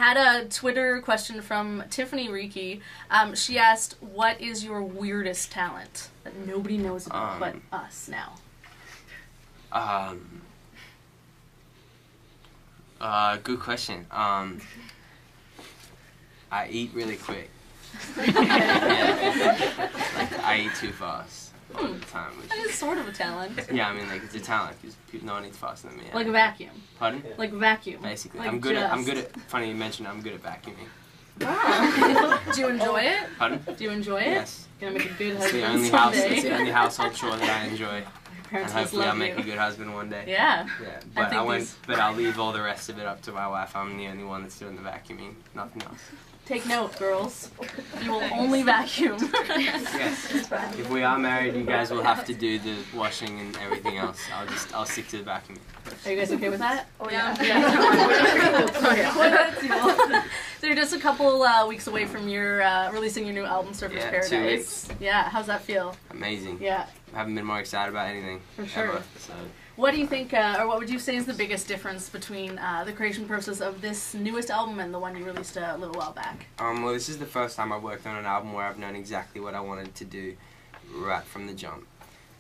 had a Twitter question from Tiffany Reiki. She asked, what is your weirdest talent that nobody knows about but us now? Good question. I eat really quick. Like, I eat too fast all the time. That is sort of a talent. Yeah, I mean, like, it's a talent because no one eats faster than me. Like a vacuum. Pardon? Like vacuum. Basically, like I'm good at. Funny you mentioned, I'm good at vacuuming. Wow. Do you enjoy it? Pardon? Do you enjoy it? Yes. Gonna make a good It's husband the only someday. It's the only household chore that I enjoy. And Parents hopefully I'll love make you. a good husband one day. Yeah. Yeah, I but think but I'll leave all the rest of it up to my wife. I'm the only one that's doing the vacuuming, nothing else. Take note, girls. You will only vacuum. Yes. If we are married, you guys will have to do the washing and everything else. I'll stick to the vacuuming. Are you guys okay with that? Oh yeah. So you're just a couple weeks away from your releasing your new album, Surfer's Paradise. 2 weeks. Yeah, how's that feel? Amazing. Yeah. I haven't been more excited about anything. For sure. Ever, so. What do you think, or what would you say is the biggest difference between the creation process of this newest album and the one you released a little while back? Well, this is the first time I've worked on an album where I've known exactly what I wanted to do right from the jump.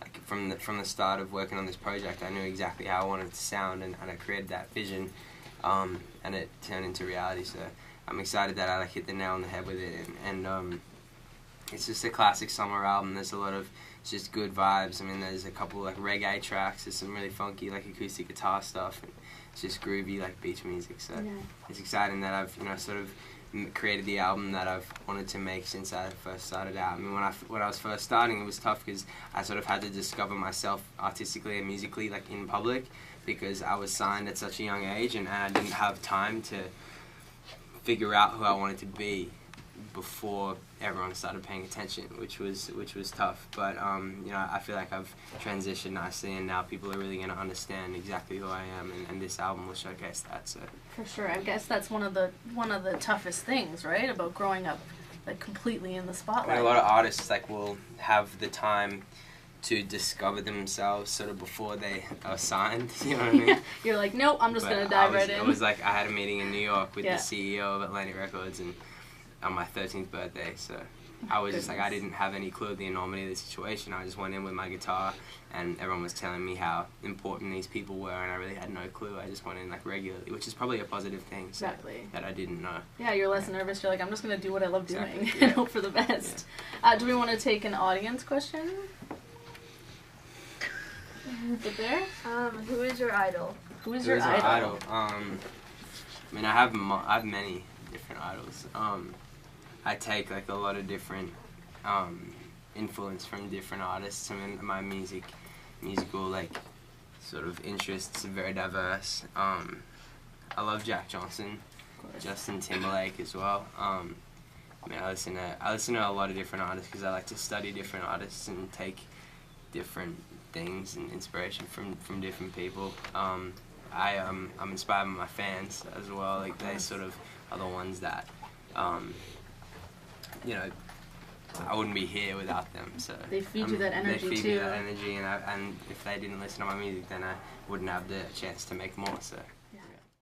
Like from the start of working on this project, I knew exactly how I wanted it to sound, and I created that vision, and it turned into reality. So I'm excited that I hit the nail on the head with it, and it's just a classic summer album. There's a lot of just good vibes. I mean, there's a couple like reggae tracks. There's some really funky like acoustic guitar stuff, and it's just groovy like beach music. So it's exciting that I've sort of created the album that I've wanted to make since I first started out. I mean, when I was first starting, it was tough because I sort of had to discover myself artistically and musically like in public, because I was signed at such a young age, and I didn't have time to figure out who I wanted to be before everyone started paying attention, which was tough. But I feel like I've transitioned nicely, and now people are really going to understand exactly who I am, and this album will showcase that. So for sure, I guess that's one of the toughest things, right, about growing up like completely in the spotlight. I mean, a lot of artists like will have the time to discover themselves sort of before they are signed. You know what I mean? You're like, nope, I'm just gonna dive right in. It was like I had a meeting in New York with the Yeah. CEO of Atlantic Records, and on my 13th birthday, so I was just like, I didn't have any clue of the enormity of the situation. I just went in with my guitar, and everyone was telling me how important these people were, and I really had no clue. I just went in like regularly, which is probably a positive thing. So, Exactly. that I didn't know. Yeah, you're less nervous. You're like, I'm just gonna do what I love doing Exactly, and hope for the best. Do we want to take an audience question? Is it there? Who is your idol? Who is your idol? I mean, I have many different idols. I take like a lot of different influence from different artists. I mean, my musical like sort of interests are very diverse. I love Jack Johnson, Justin Timberlake as well. I mean, I listen to a lot of different artists because I like to study different artists and take different things and inspiration from different people. I'm inspired by my fans as well. Like they sort of are the ones that I wouldn't be here without them. So They feed you that energy They feed too. me that energy, and if they didn't listen to my music, then I wouldn't have the chance to make more. So